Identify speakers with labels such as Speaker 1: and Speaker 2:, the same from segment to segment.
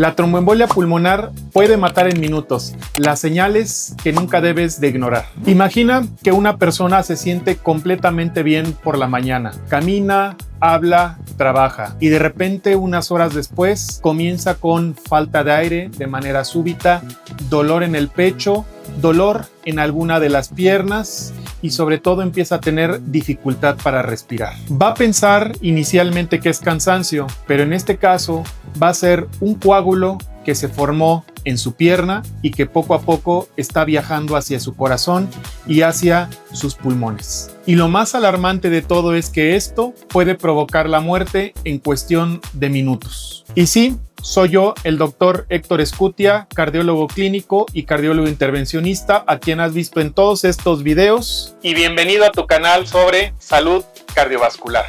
Speaker 1: La tromboembolia pulmonar puede matar en minutos, las señales que nunca debes de ignorar. Imagina que una persona se siente completamente bien por la mañana, camina, habla, trabaja y de repente unas horas después comienza con falta de aire de manera súbita, dolor en el pecho, dolor en alguna de las piernas y sobre todo empieza a tener dificultad para respirar. Va a pensar inicialmente que es cansancio, pero en este caso va a ser un coágulo que se formó en su pierna y que poco a poco está viajando hacia su corazón y hacia sus pulmones. Y lo más alarmante de todo es que esto puede provocar la muerte en cuestión de minutos. Y sí, soy yo, el doctor Héctor Escutia, cardiólogo clínico y cardiólogo intervencionista, a quien has visto en todos estos videos. Y bienvenido a tu canal sobre salud cardiovascular.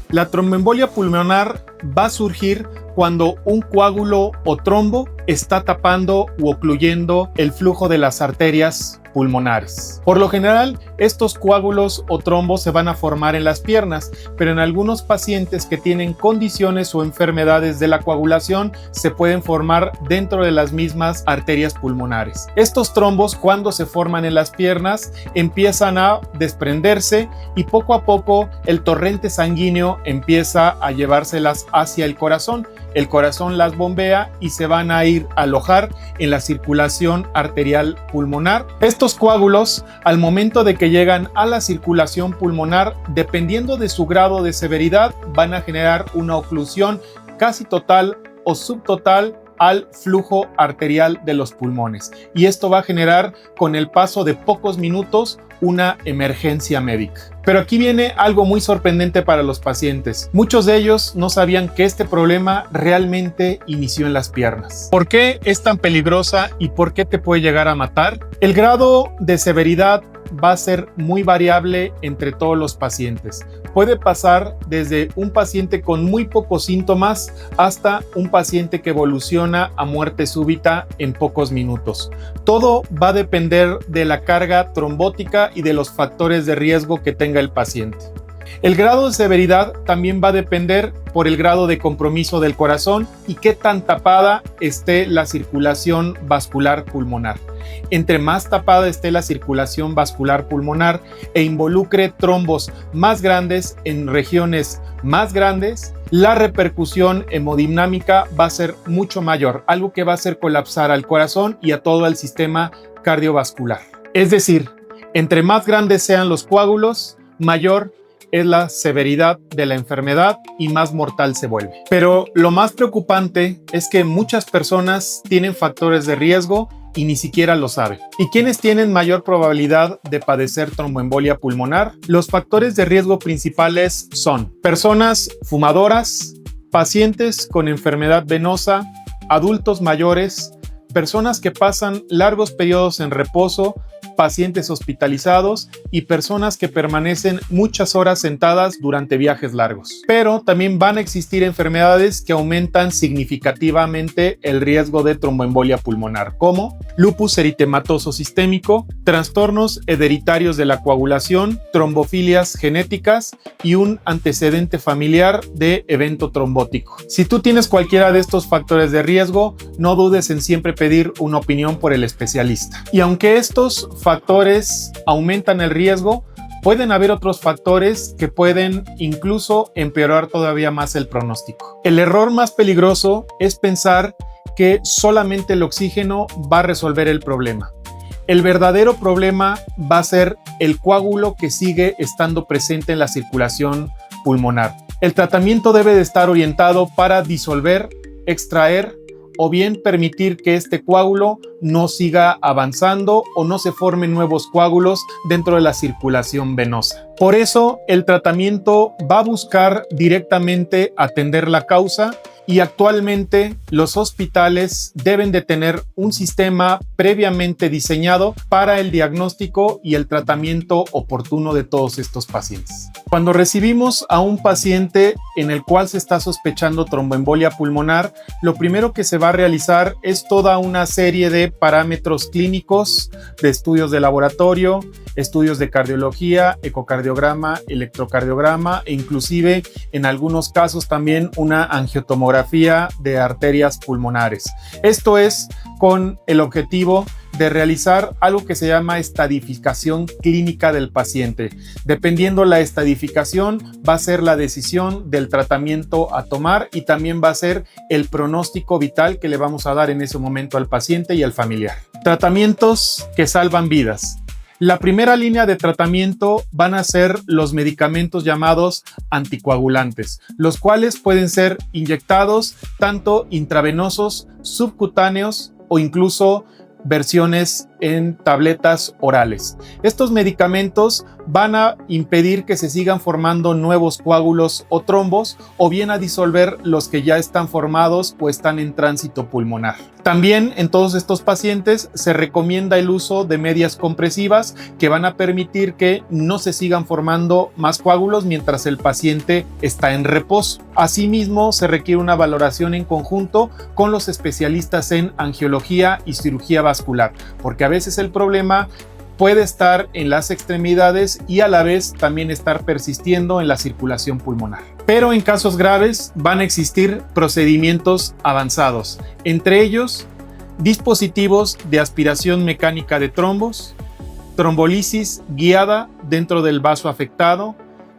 Speaker 1: La tromboembolia pulmonar va a surgir cuando un coágulo o trombo está tapando u ocluyendo el flujo de las arterias pulmonares. Por lo general, estos coágulos o trombos se van a formar en las piernas, pero en algunos pacientes que tienen condiciones o enfermedades de la coagulación se pueden formar dentro de las mismas arterias pulmonares. Estos trombos, cuando se forman en las piernas, empiezan a desprenderse y poco a poco el torrente sanguíneo empieza a llevárselas hacia el corazón. El corazón las bombea y se van a ir a alojar en la circulación arterial pulmonar. Estos coágulos, al momento de que llegan a la circulación pulmonar, dependiendo de su grado de severidad, van a generar una oclusión casi total o subtotal al flujo arterial de los pulmones. Y esto va a generar, con el paso de pocos minutos, una emergencia médica. Pero aquí viene algo muy sorprendente para los pacientes. Muchos de ellos no sabían que este problema realmente inició en las piernas. ¿Por qué es tan peligrosa y por qué te puede llegar a matar? El grado de severidad va a ser muy variable entre todos los pacientes. Puede pasar desde un paciente con muy pocos síntomas hasta un paciente que evoluciona a muerte súbita en pocos minutos. Todo va a depender de la carga trombótica y de los factores de riesgo que tenga el paciente. El grado de severidad también va a depender por el grado de compromiso del corazón y qué tan tapada esté la circulación vascular pulmonar. Entre más tapada esté la circulación vascular pulmonar e involucre trombos más grandes en regiones más grandes, la repercusión hemodinámica va a ser mucho mayor, algo que va a hacer colapsar al corazón y a todo el sistema cardiovascular. Es decir, entre más grandes sean los coágulos, mayor es la severidad de la enfermedad y más mortal se vuelve. Pero lo más preocupante es que muchas personas tienen factores de riesgo y ni siquiera lo saben. ¿Y quiénes tienen mayor probabilidad de padecer tromboembolia pulmonar? Los factores de riesgo principales son personas fumadoras, pacientes con enfermedad venosa, adultos mayores, personas que pasan largos periodos en reposo, pacientes hospitalizados y personas que permanecen muchas horas sentadas durante viajes largos. Pero también van a existir enfermedades que aumentan significativamente el riesgo de tromboembolia pulmonar, como lupus eritematoso sistémico, trastornos hereditarios de la coagulación, trombofilias genéticas y un antecedente familiar de evento trombótico. Si tú tienes cualquiera de estos factores de riesgo, no dudes en siempre pedir una opinión por el especialista. Y aunque estos factores aumentan el riesgo, pueden haber otros factores que pueden incluso empeorar todavía más el pronóstico. El error más peligroso es pensar que solamente el oxígeno va a resolver el problema. El verdadero problema va a ser el coágulo que sigue estando presente en la circulación pulmonar. El tratamiento debe de estar orientado para disolver, extraer o bien permitir que este coágulo no siga avanzando o no se formen nuevos coágulos dentro de la circulación venosa. Por eso, el tratamiento va a buscar directamente atender la causa y actualmente los hospitales deben de tener un sistema previamente diseñado para el diagnóstico y el tratamiento oportuno de todos estos pacientes. Cuando recibimos a un paciente en el cual se está sospechando tromboembolia pulmonar, lo primero que se va a realizar es toda una serie de parámetros clínicos, de estudios de laboratorio, estudios de cardiología, ecocardiograma, electrocardiograma e inclusive en algunos casos también una angiotomografía de arterias pulmonares. Esto es con el objetivo de realizar algo que se llama estadificación clínica del paciente. Dependiendo la estadificación, va a ser la decisión del tratamiento a tomar y también va a ser el pronóstico vital que le vamos a dar en ese momento al paciente y al familiar. Tratamientos que salvan vidas. La primera línea de tratamiento van a ser los medicamentos llamados anticoagulantes, los cuales pueden ser inyectados tanto intravenosos, subcutáneos o incluso versiones en tabletas orales. Estos medicamentos van a impedir que se sigan formando nuevos coágulos o trombos o bien a disolver los que ya están formados o están en tránsito pulmonar. También en todos estos pacientes se recomienda el uso de medias compresivas que van a permitir que no se sigan formando más coágulos mientras el paciente está en reposo. Asimismo, se requiere una valoración en conjunto con los especialistas en angiología y cirugía vascular, porque a veces el problema puede estar en las extremidades y a la vez también estar persistiendo en la circulación pulmonar. Pero en casos graves van a existir procedimientos avanzados, entre ellos dispositivos de aspiración mecánica de trombos, trombolisis guiada dentro del vaso afectado,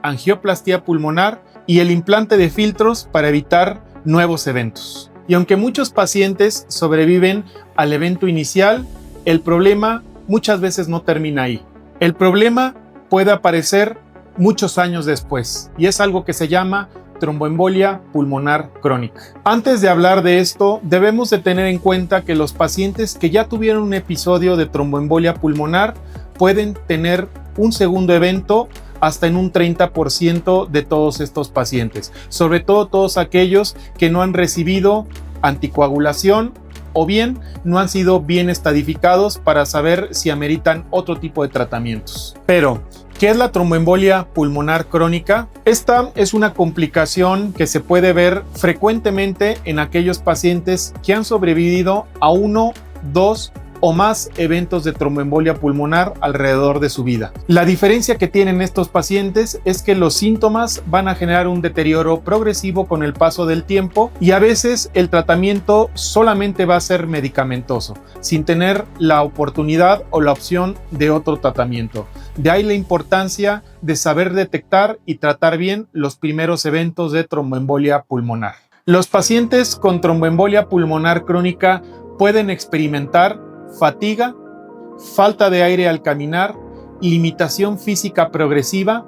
Speaker 1: angioplastía pulmonar y el implante de filtros para evitar nuevos eventos. Y aunque muchos pacientes sobreviven al evento inicial, el problema muchas veces no termina ahí. El problema puede aparecer muchos años después y es algo que se llama tromboembolia pulmonar crónica. Antes de hablar de esto, debemos de tener en cuenta que los pacientes que ya tuvieron un episodio de tromboembolia pulmonar pueden tener un segundo evento hasta en un 30% de todos estos pacientes, sobre todo todos aquellos que no han recibido anticoagulación o bien no han sido bien estadificados para saber si ameritan otro tipo de tratamientos. Pero, ¿qué es la tromboembolia pulmonar crónica? Esta es una complicación que se puede ver frecuentemente en aquellos pacientes que han sobrevivido a 1, 2 o más eventos de tromboembolia pulmonar alrededor de su vida. La diferencia que tienen estos pacientes es que los síntomas van a generar un deterioro progresivo con el paso del tiempo y a veces el tratamiento solamente va a ser medicamentoso, sin tener la oportunidad o la opción de otro tratamiento. De ahí la importancia de saber detectar y tratar bien los primeros eventos de tromboembolia pulmonar. Los pacientes con tromboembolia pulmonar crónica pueden experimentar fatiga, falta de aire al caminar, limitación física progresiva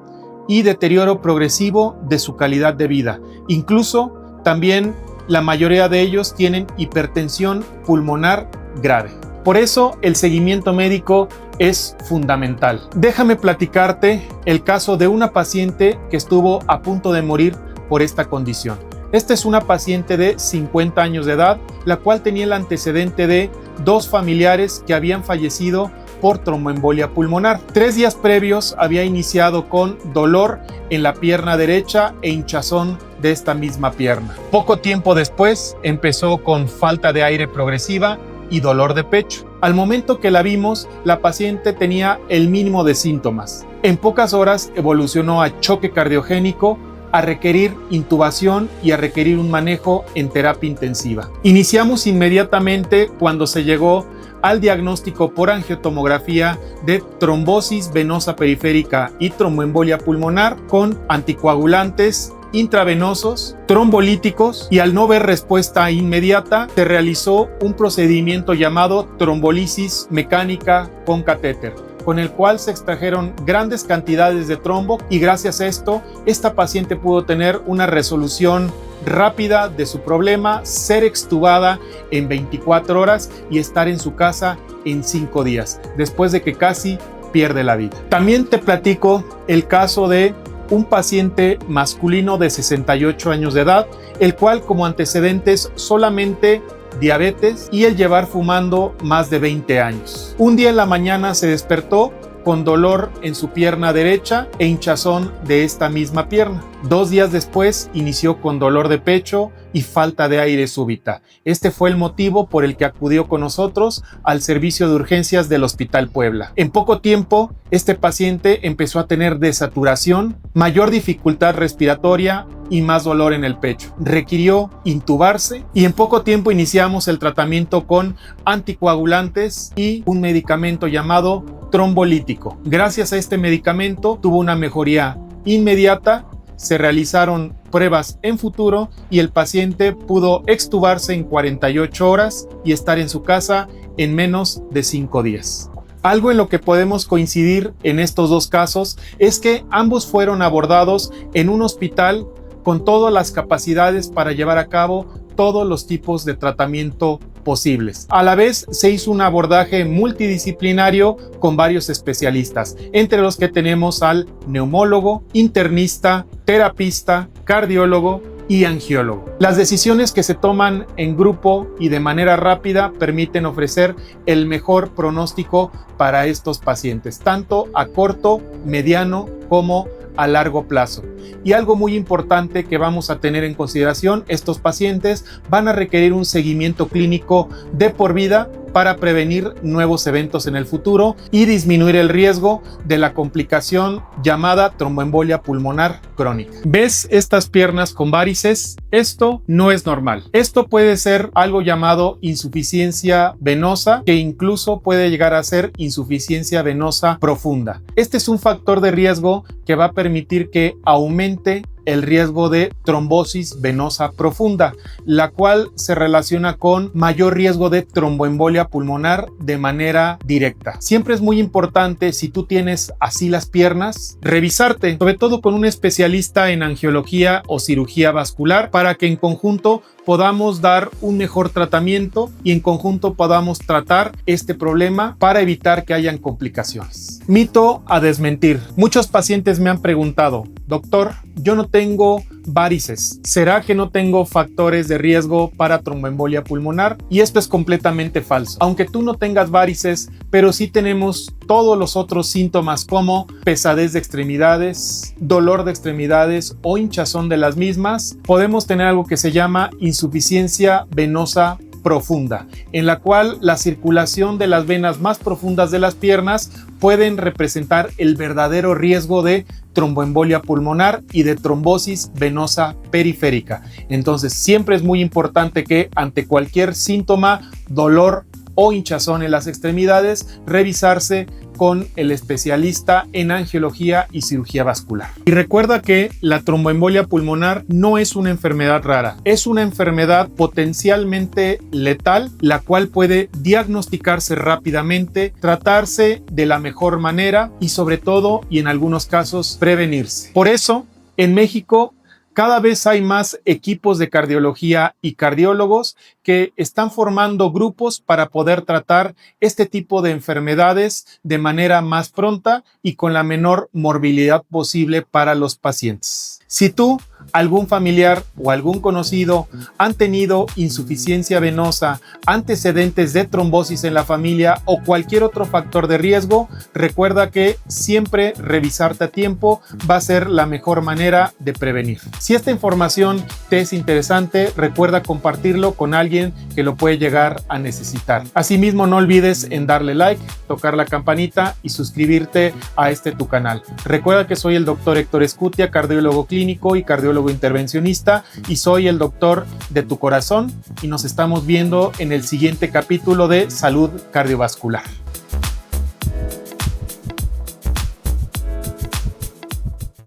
Speaker 1: y deterioro progresivo de su calidad de vida. Incluso también la mayoría de ellos tienen hipertensión pulmonar grave. Por eso el seguimiento médico es fundamental. Déjame platicarte el caso de una paciente que estuvo a punto de morir por esta condición. Esta es una paciente de 50 años de edad, la cual tenía el antecedente de 2 familiares que habían fallecido por tromboembolia pulmonar. 3 días previos había iniciado con dolor en la pierna derecha e hinchazón de esta misma pierna. Poco tiempo después empezó con falta de aire progresiva y dolor de pecho. Al momento que la vimos, la paciente tenía el mínimo de síntomas. En pocas horas evolucionó a choque cardiogénico, a requerir intubación y a requerir un manejo en terapia intensiva. Iniciamos inmediatamente cuando se llegó al diagnóstico por angiotomografía de trombosis venosa periférica y tromboembolia pulmonar con anticoagulantes intravenosos, trombolíticos, y al no ver respuesta inmediata se realizó un procedimiento llamado trombolisis mecánica con catéter, con el cual se extrajeron grandes cantidades de trombo y gracias a esto, esta paciente pudo tener una resolución rápida de su problema, ser extubada en 24 horas y estar en su casa en 5 días, después de que casi pierde la vida. También te platico el caso de un paciente masculino de 68 años de edad, el cual como antecedentes solamente diabetes y el llevar fumando más de 20 años. Un día en la mañana se despertó con dolor en su pierna derecha e hinchazón de esta misma pierna. 2 días después inició con dolor de pecho y falta de aire súbita. Este fue el motivo por el que acudió con nosotros al servicio de urgencias del Hospital Puebla. En poco tiempo, este paciente empezó a tener desaturación, mayor dificultad respiratoria y más dolor en el pecho. Requirió intubarse y en poco tiempo iniciamos el tratamiento con anticoagulantes y un medicamento llamado trombolítico. Gracias a este medicamento tuvo una mejoría inmediata. Se realizaron pruebas en futuro y el paciente pudo extubarse en 48 horas y estar en su casa en menos de 5 días. Algo en lo que podemos coincidir en estos dos casos es que ambos fueron abordados en un hospital con todas las capacidades para llevar a cabo todos los tipos de tratamiento posibles. A la vez se hizo un abordaje multidisciplinario con varios especialistas, entre los que tenemos al neumólogo, internista, terapista, cardiólogo y angiólogo. Las decisiones que se toman en grupo y de manera rápida permiten ofrecer el mejor pronóstico para estos pacientes, tanto a corto, mediano como a largo plazo. Y algo muy importante que vamos a tener en consideración, estos pacientes van a requerir un seguimiento clínico de por vida para prevenir nuevos eventos en el futuro y disminuir el riesgo de la complicación llamada tromboembolia pulmonar crónica. ¿Ves estas piernas con varices? Esto no es normal. Esto puede ser algo llamado insuficiencia venosa, que incluso puede llegar a ser insuficiencia venosa profunda. Este es un factor de riesgo que va a permitir que aumente el riesgo de trombosis venosa profunda, la cual se relaciona con mayor riesgo de tromboembolia pulmonar de manera directa. Siempre es muy importante, si tú tienes así las piernas, revisarte, sobre todo con un especialista en angiología o cirugía vascular, para que en conjunto podamos dar un mejor tratamiento y en conjunto podamos tratar este problema para evitar que hayan complicaciones. Mito a desmentir. Muchos pacientes me han preguntado: doctor, yo no tengo varices, ¿será que no tengo factores de riesgo para tromboembolia pulmonar? Y esto es completamente falso. Aunque tú no tengas varices, pero sí tenemos todos los otros síntomas como pesadez de extremidades, dolor de extremidades o hinchazón de las mismas, podemos tener algo que se llama insuficiencia venosa profunda, en la cual la circulación de las venas más profundas de las piernas pueden representar el verdadero riesgo de tromboembolia pulmonar y de trombosis venosa periférica. Entonces, siempre es muy importante que ante cualquier síntoma, dolor o hinchazón en las extremidades, revisarse con el especialista en angiología y cirugía vascular. Y recuerda que la tromboembolia pulmonar no es una enfermedad rara, es una enfermedad potencialmente letal, la cual puede diagnosticarse rápidamente, tratarse de la mejor manera y sobre todo, y en algunos casos, prevenirse. Por eso, en México, cada vez hay más equipos de cardiología y cardiólogos que están formando grupos para poder tratar este tipo de enfermedades de manera más pronta y con la menor morbilidad posible para los pacientes. Si tú, algún familiar o algún conocido han tenido insuficiencia venosa, antecedentes de trombosis en la familia o cualquier otro factor de riesgo, recuerda que siempre revisarte a tiempo va a ser la mejor manera de prevenir. Si esta información te es interesante, recuerda compartirlo con alguien que lo puede llegar a necesitar. Asimismo, no olvides en darle like, tocar la campanita y suscribirte a tu canal. Recuerda que soy el doctor Héctor Escutia, cardiólogo clínico y cardiólogo intervencionista, y soy el doctor de tu corazón, y nos estamos viendo en el siguiente capítulo de Salud Cardiovascular.